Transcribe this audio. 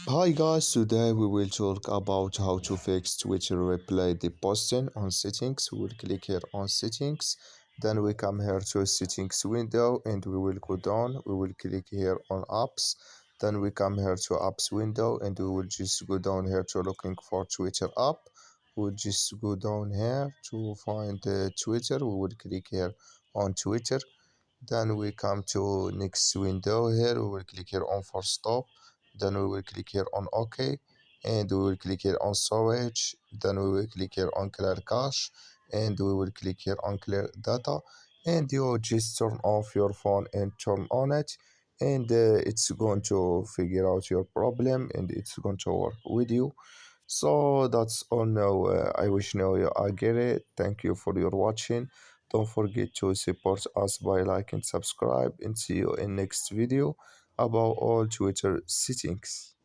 Hi guys, today we will talk about how to fix Twitter replay deboosting on settings. We will click here on settings, then we come here to settings window and we will go down. We will click here on apps, then we come here to apps window and we will just go down here to looking for Twitter app. We'll just go down here to find Twitter. We will click here on Twitter, then we come to next window here. We will click here on force stop, then we will click here on OK, and we will click here on storage, then we will click here on clear cache, and we will click here on clear data, and you just turn off your phone and turn on it, and it's going to figure out your problem and it's going to work with you. So that's all now. I wish now you I get it. Thank you for your watching. Don't forget to support us by like and subscribe, and see you in next video about all Twitter settings.